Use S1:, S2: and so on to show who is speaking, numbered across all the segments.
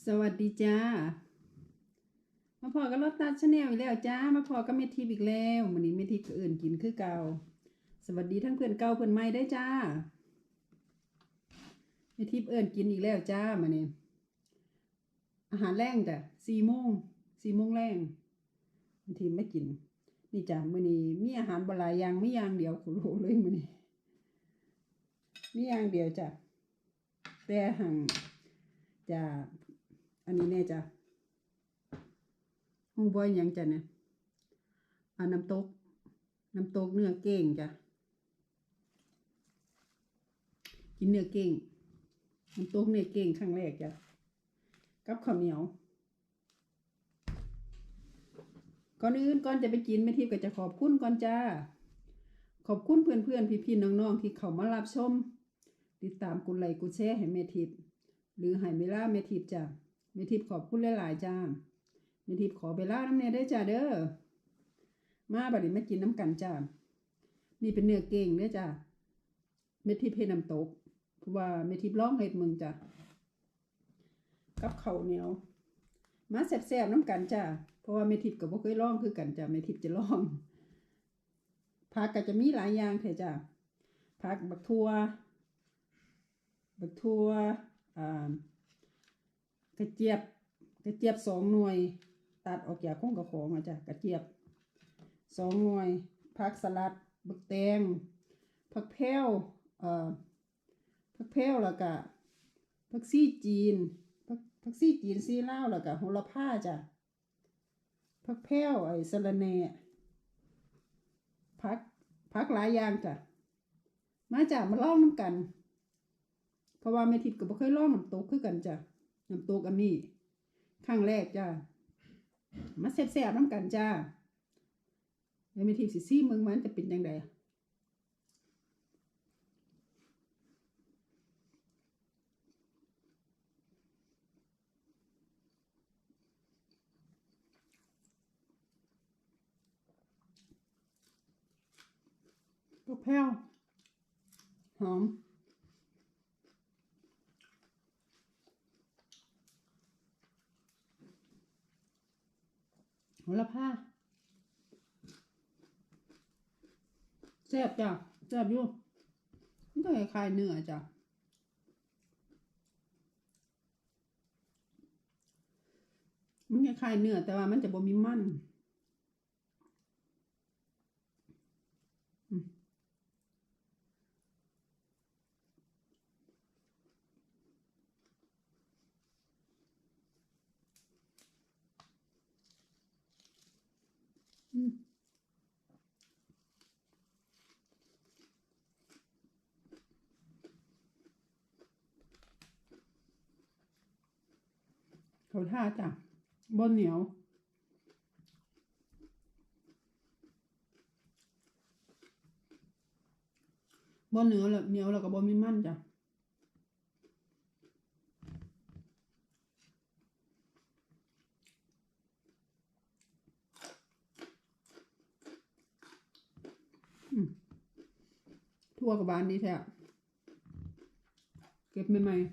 S1: สวัสดีจ้ามาพอกับรถตัดชาแนลอีกแล้วจ้ามาพอกับเมทิพอีกแล้ววันนี้เมทิพก็อื่นกินคือเก่าสวัสดีทั้งเพื่อนเก่าเพื่อนใหม่ได้จ้าเมทิพกินอีกแล้วจ้ามาเนี่ยอาหารแรงจ้ะ4 โมงแรงเมทิพไม่กินนี่จ้ามื้อนี้มีอาหารบหลายอย่างไม่อย่างเดียวโคโลเลยมื้อนี้มีอย่างเดียวจ้ะแต่หั่งจะอันนี้แน่จ้ะฮู้บ่หยังจ้ะเนี่ยน้ำตกเนื้อเก้งจ้ะกินเนื้อเก้งน้ำตกเนื้อเก้งครั้งแรกจ้ะกับข้าวเหนียวก่อนจะไปกินแม่ทิพย์ก็จะขอบคุณก่อนจ้าขอบคุณเพื่อนพี่ๆน้องๆที่เข้ามารับชมติดตามกดไลค์กดแชร์ให้แม่ทิพย์หรือให้เวลาแม่ทิพย์จ้ะแม่ทิพย์ขอบคุณหลายๆจ้าแม่ทิพย์ขอเวลาน้ำเนี่ยได้จ้าเด้อมาบัดนี้มากินน้ำกันจ้านี่เป็นเนื้อเก้งเด้อจ้าแม่ทิพย์เฮ็ดน้ำตกเพราะว่าแม่ทิพย์ลองเฮ็ดมึงจ้ะกับข้าวเหนียวมาแซ่บๆน้ำกันจ้าเพราะว่าแม่ทิพย์ก็บ่เคยลองคือกันจ้าแม่ทิพย์จะลองผักก็จะมีหลายอย่างแท้จ้าผักบักทั่วกระเจี๊ยบ2 หน่วยตัดออกจากข้องกระของจ้ะกระเจี๊ยบ2 หน่วยผักสลัดบักแตงผักแพ้วแล้วก็ผักซี่จีนซีลาวแล้วก็โหระพาจ้ะผักแพ้วสะระแหน่ผักหลายอย่างจ้ะมาจ้ะมาลองน้ำกันเพราะว่าแม่ทิพย์ก็บ่เคยลองน้ำตกคือกันจ้ะน้ำตกอันนี้ครั้งแรกจ้ะมาแซ่บๆน้ำกันจ้าแม่ทิพย์สิซี่มึงมันจะเป็นยังไงผักแพ้วหอมโหระพาแซ่บจ้ะแซ่บอยู่มันก็คล้ายๆเนื้อจ้ะมันคล้ายๆเนื้อแต่ว่ามันจะบ่มีมันเขาท่าจ้ะบ่เหนียวบ่เหนียวแล้วก็บ่มีมันจ้ะทั่วกับบานดีแท้เก็บใหม่ๆ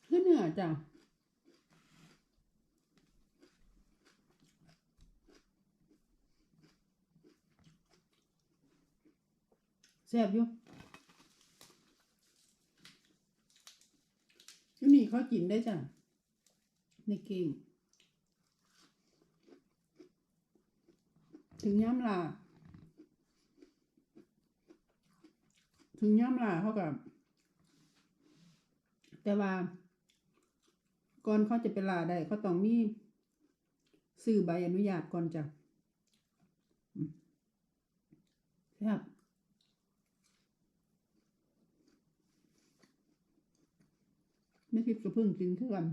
S1: คือเนื้อจ้ะแซ่บอยู่ที่นี่เขากินได้จ้ะในเก่งถึงย่ำลาเขากับแต่ว่าก่อนเขาจะไปลาได้เขาต้องมีซื้อใบอนุญาตก่อนจ้ะครับ แม่ทิพย์ก็เพิ่งกินคือกัน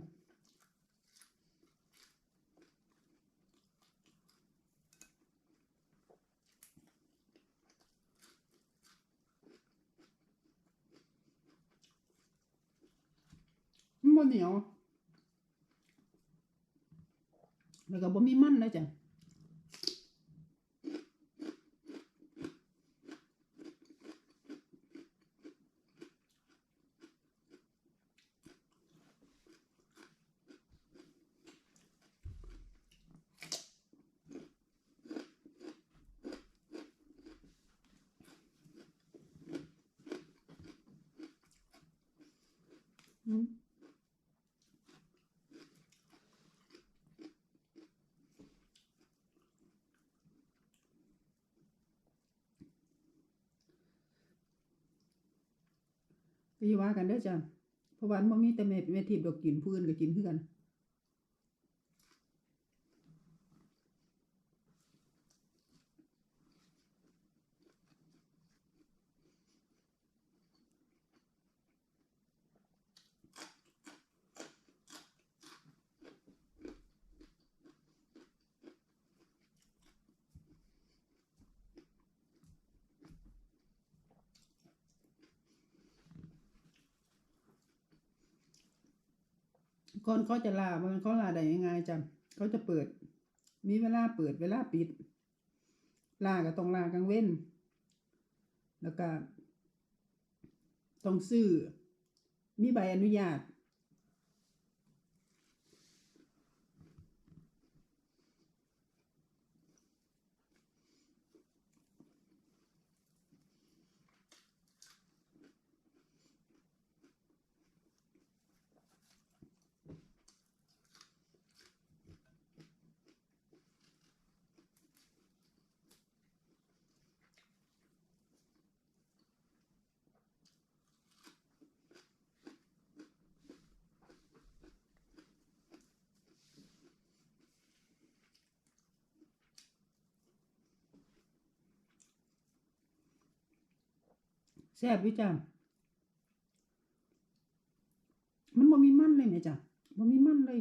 S1: มันบ่เหนียวแล้วก็บ่มีมันนะจ๊ะก็อย่าว่ากันเด้อจ้ะเพราะว่ามันบ่มีแต่แม่ทิพย์ดอกกินผู้อื่นก็กินคือกันก่อนเขาจะลามันเขาลาได้ยังไงจ้ะเขาจะเปิดมีเวลาเปิดเวลาปิดลาก็ต้องลากลางเว้นแล้วก็ต้องซื้อมีใบอนุญาตแซ่บอยู่จ้ะมันบ่มีมันเลยแม่จ้ะบ่มีมันเลย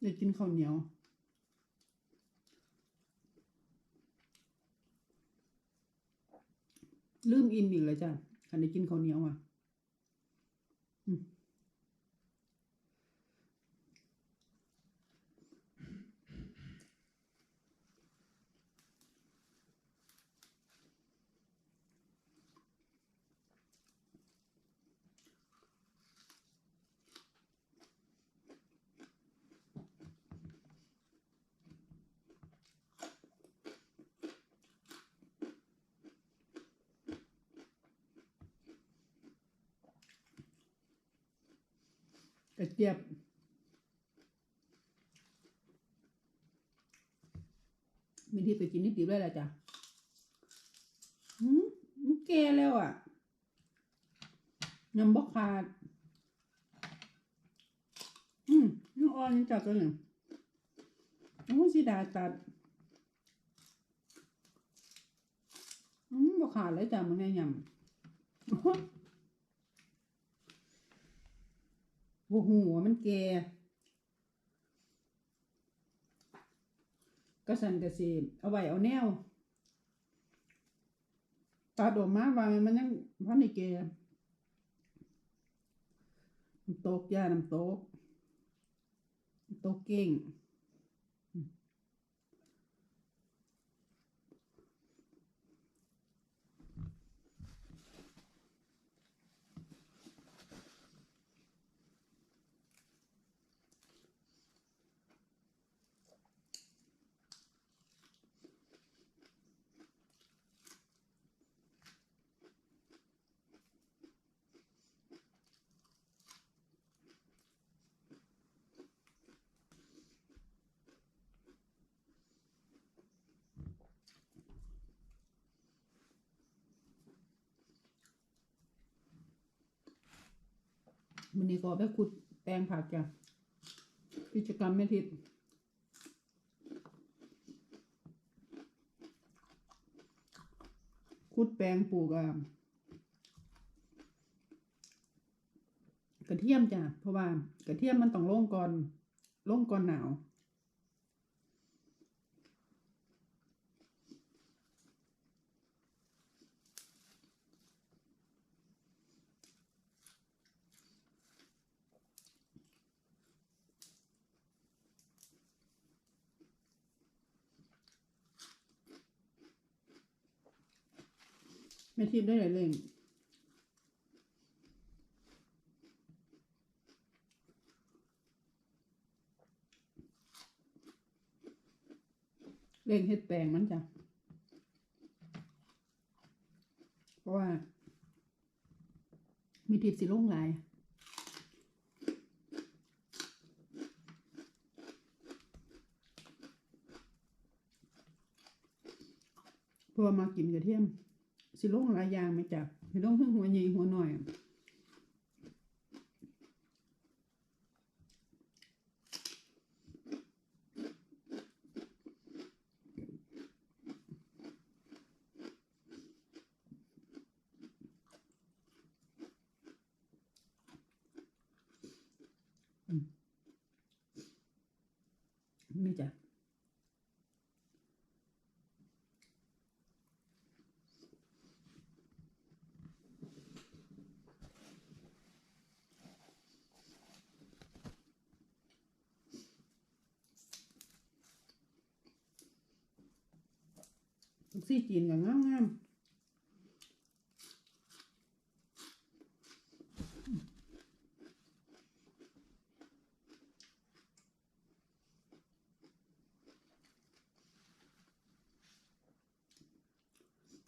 S1: ได้กินข้าวเหนียวลืมอิ่มอีกเลยจ้ะคันได้กินข้าวเหนียวอ่ะกระเจี๊ยบมีที่ไปกินนิดเดียวได้แล้วจ้ะมันแก่แล้วอ่ะยังบ่ขาดยังอ่อนยังจัดตัวหนึ่งโอ้สิดาตัดบ่ขาดเลยจ้ะมันแน่ยำบ่หูว่ามันแก่ก็สั่นก็สิเอาไว้เอาแนวตัดออกมาว่ามันยังพันได้แก่น้ำตกย่าน้ำตกเก่ง วันนี้ก็ไปขุดแปลงผักจ้ะกิจกรรมแม่ทิพย์ขุดแปลงปลูกกระเทียมจ้ะเพราะว่ากระเทียมมันต้องลงก่อนหนาวแม่ทิพย์ได้หลายเล่มเล่งเฮ็ดแปลงมันจ้ะเพราะว่ามีทิพย์สิลงหลายเพราะว่ามากินกระเทียมสิลงหลายอย่างไหมจ้ะสิลงทั้งหัวใหญ่หัวหน่อยนี่จ้ะลูกซี่จีนก็งาม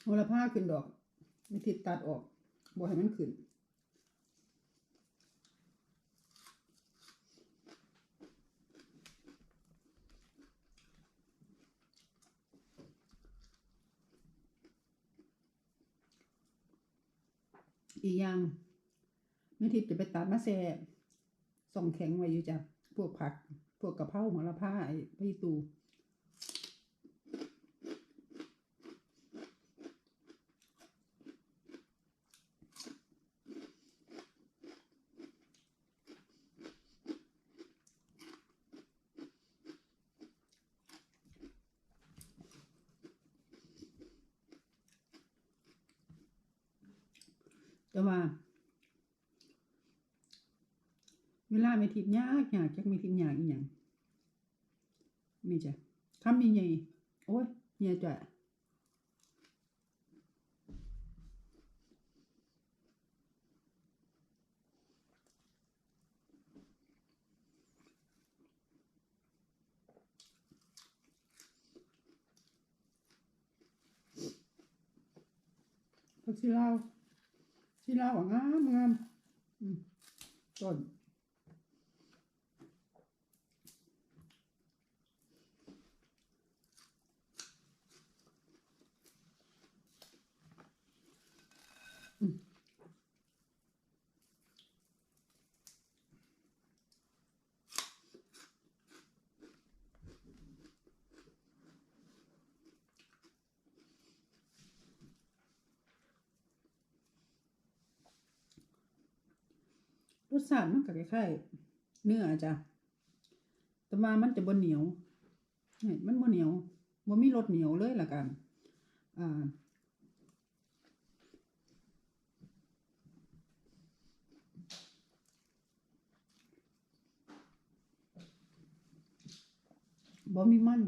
S1: โหระพาขึ้นดอกไม่ทิพย์ตัดออกบ่ให้มันขึ้นอีกอย่างแม่ทิพย์จะไปตัดมาแซ่ส่องแข็งไว้อยู่จ้ะพวกผักพวกกะเพราโหระพาไอ้พี่ตูแต่ว่าเวลาแม่ทิพย์ยากจักแม่ทิพย์ยากอีหยังนี่จ้ะคำใหญ่ๆโอ้ยเนี่ยจ้ะผักชีลาวงามต้นรสชาติมันก็คล้ายๆเนื้อจ้ะแต่ว่ามันจะบ่เหนียวนี่มันบ่เหนียวบ่มีรสเหนียวเลยล่ะกันบ่มีมัน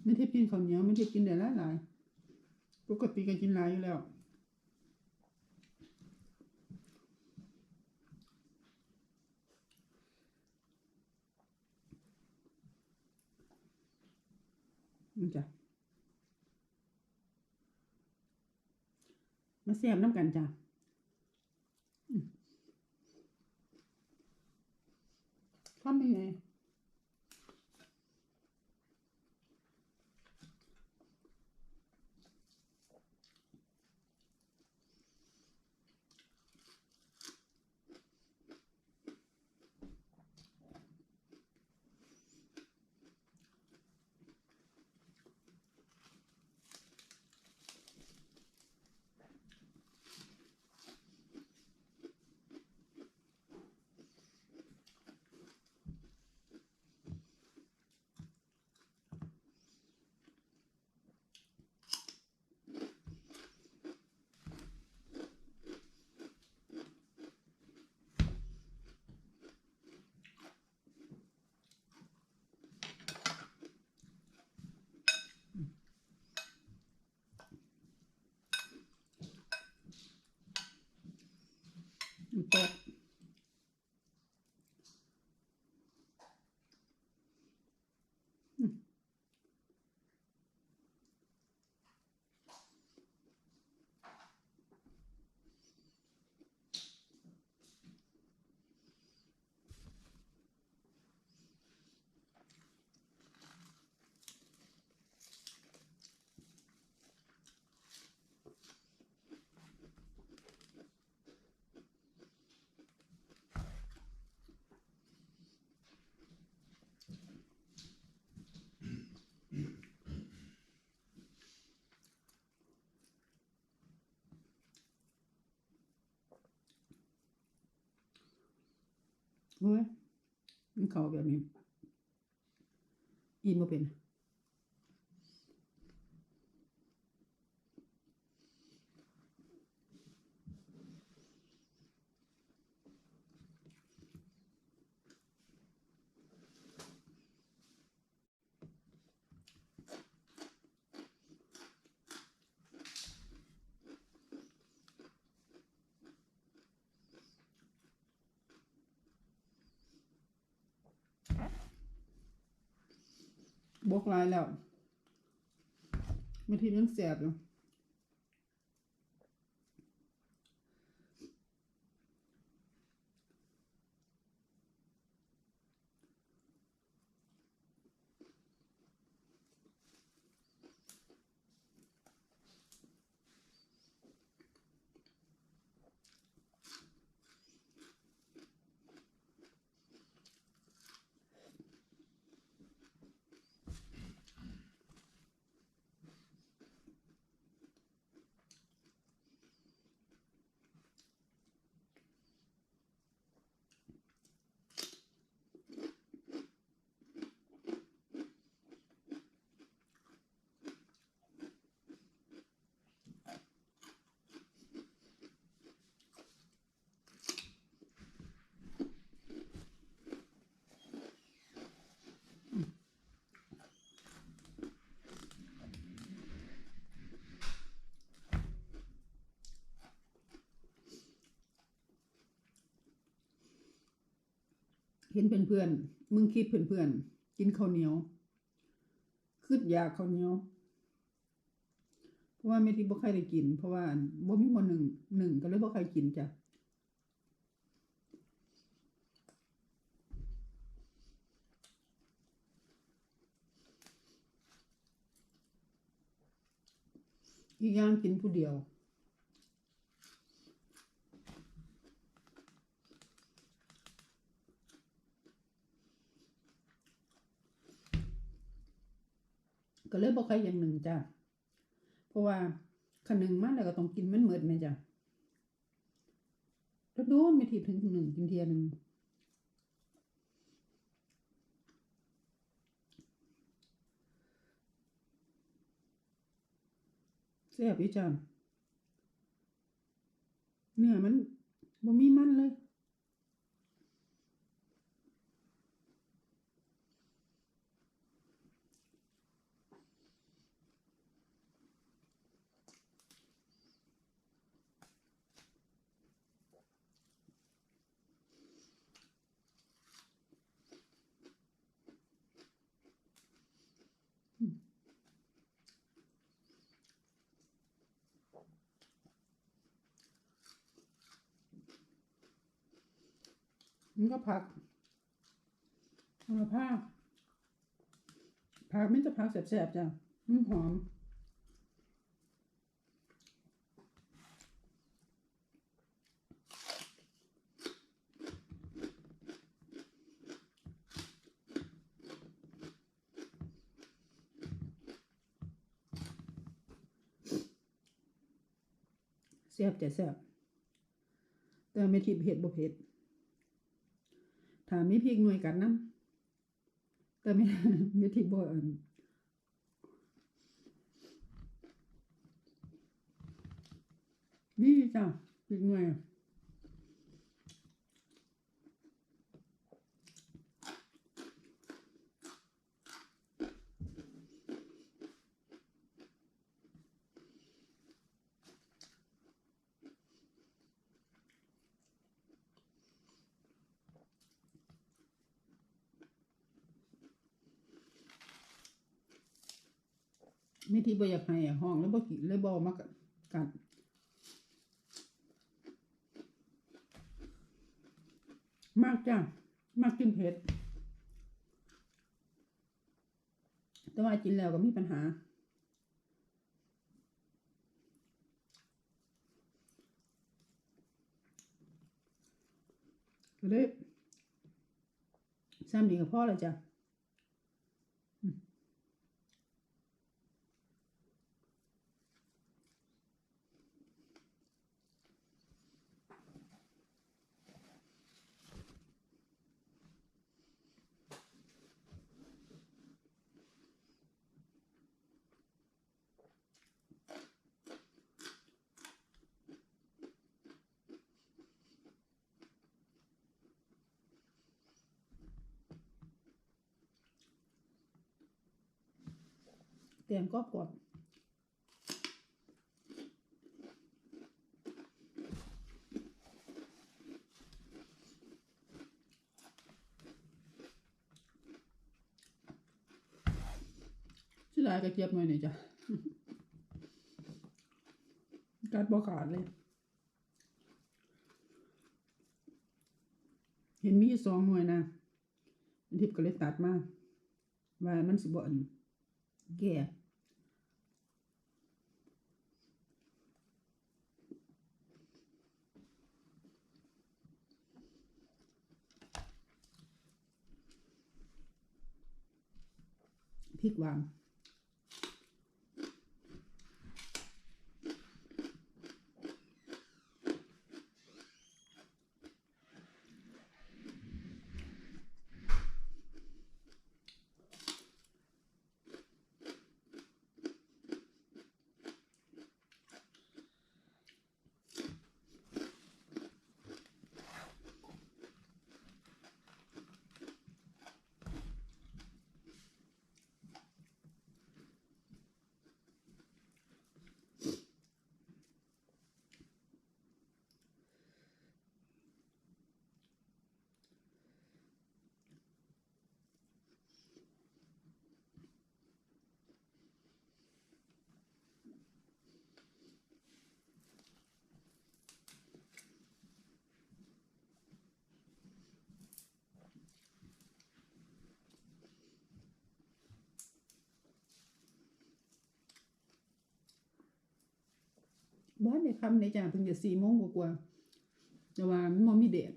S1: ไม่ทิพย์กินข้าวเหนียวไม่ทิพย์กินได้หลายปกติก็กินหลายอยู่แล้ว นี่จ้ะมาแซ่บน้ำกันจ้ะทำยังไงโต๊ะเฮ้ยมันเข้าแบบนี้อิ่มบ่เป็นบกหลายแล้วไม่ทีนั้นแสบอยู่เห็นเพื่อนๆมึงคิดเพื่อนๆกินข้าวเหนียวคืดอยากข้าวเหนียวเพราะว่าแม่ที่บ่ใครได้กินเพราะว่าบ่มีมื้อหนึ่งก็เลยบ่ใครกินจ้ะอีกอย่างกินผู้เดียวก็เลยบ่ใครอย่างหนึ่งจ้ะเพราะว่าคันหนึ่งมาแล้วก็ต้องกินมันหมดแม่จ้ะแล้วโดนไม่ทีถึงหนึ่งกินเทียหนึ่งแซ่บอีจ้ะเนื้อมันบ่มีมันเลย มันก็ผักเอามาผักมันจะผักแสบๆจ้ะหอมแซ่บแต่แซ่บแต่ไม่ทิพย์เผ็ดบ่เผ็ดถ้ามีพริกหน่วยกันน้ำแต่ไม่ทิพย์บ่นี่จ้ะพริกหน่วยไม่ทิพย์บ่อยากให้ห้องแล้วบ่กินเลยบ่มากันมากจ้ะมากกินเผ็ดแต่ว่ากินแล้วก็มีปัญหาเลยซ้ำดีกับพ่อเลยจ้ะแตงกรอบๆที่ลายกระเจี๊ยบหน่อยนี่จ้ะกัดบ่ขาดเลยเห็นมี2 หน่วยนะทิพย์ก็เลยตัดมาว่ามันสิบ่อันแก่พริกหวานบ้านในคำในจ้ะเพิ่งจะ4 โมงกว่าแต่ว่ามันบ่มีแดด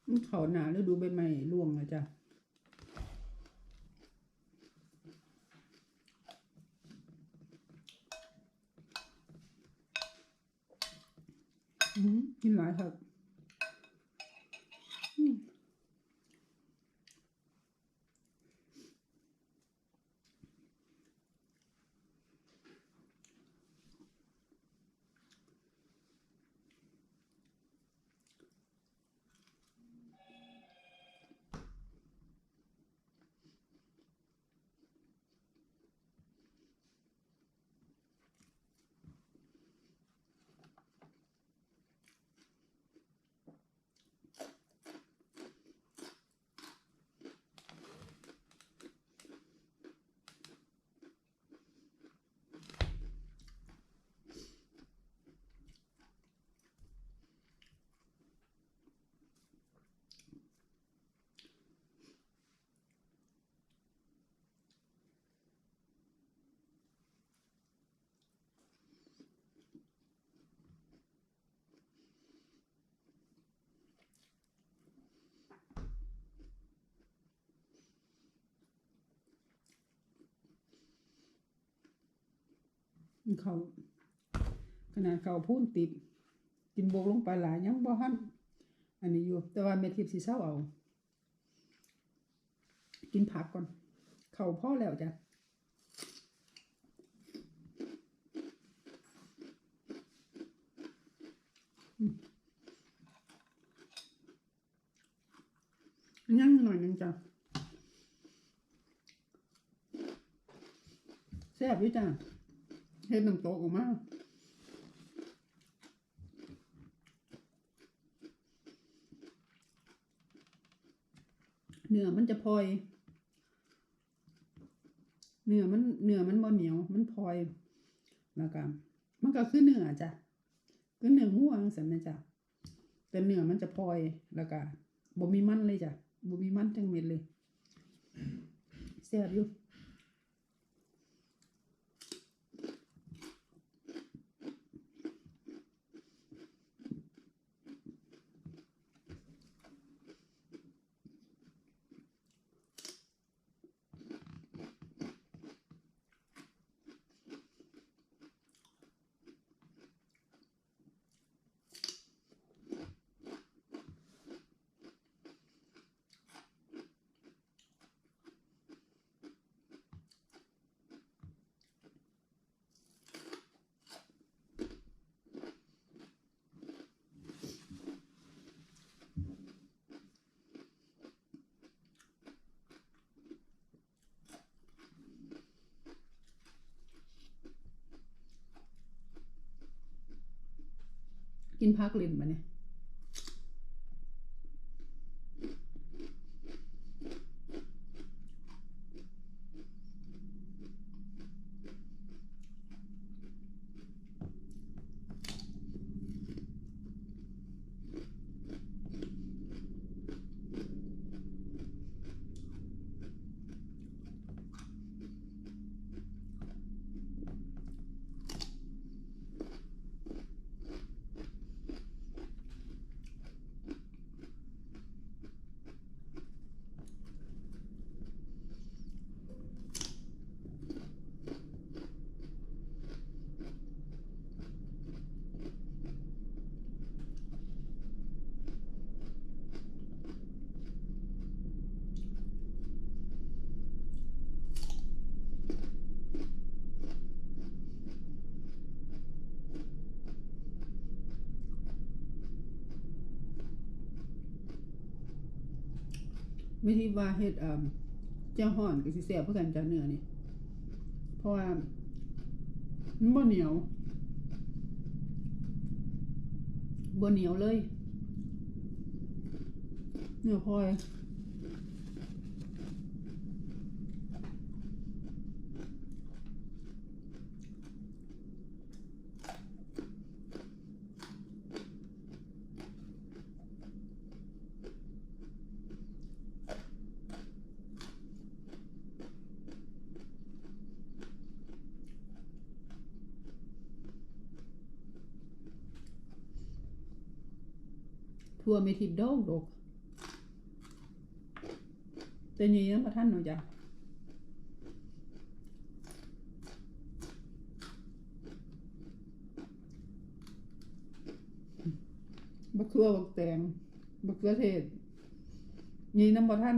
S1: มันเข้าหน้าฤดูใบไม้ร่วงแล้วจ้ะกินหลายครับ เขาขนาดเขาพูนติดกินโบกลงไปหลายยังบ่ทันอันนี้อยู่แต่ว่าแม่ทิพย์สิเศร้าเอากินผักก่อนเขาพ่อแล้วจ้ะยังหน่อยนึงจ้ะแซ่บอยู่จ้ะเฮ็ดน้ำตกออกมาเนื้อมันจะพลอยเนื้อมันบ่เหนียวมันพลอยแล้วก็มันก็คือเนื้อจ้ะคือเนื้องัวจังซั่นนะจ้ะแต่เนื้อมันจะพลอยแล้วก็บ่มีมันเลยจ้ะบ่มีมันจังเม็ดเลยแซ่บอยู่กินผักเล่นมาเนี่ยวิธีว่าเฮ็ดเจ้าห่อนก็สิแซ่บเพื่อกันจ้ะเนื้อนี่เพราะว่ามันบ่เหนียวเลยเนื้อพลอยทั่วไม่ทิพย์ดอกแต่นี้ยังบ่ทันเนาะจ้ะบักเขือบักแตงบักเขือเทศนี่น้ำบ่ทัน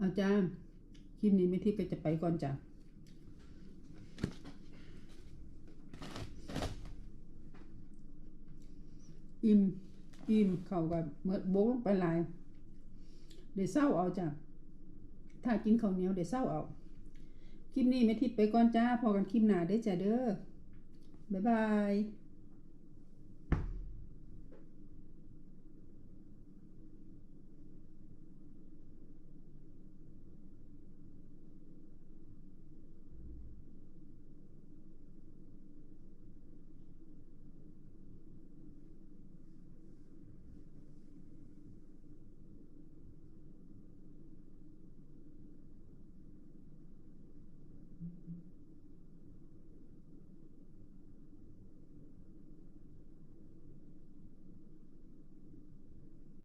S1: อาจารย์คลิปนี้ไม่ทิพย์ก็จะไปก่อนจ้ะอิ่มเข้ากับเมื่อโบกลงไปหลายเดี๋ยวเศร้าเอาจ้ะถ้ากินข้าวเหนียวเดี๋ยวเศร้าเอาคลิปนี้ไม่ทิพย์ไปก่อนจ้าพอกันคลิปหน้าได้จ้ะเด้อบ๊ายบาย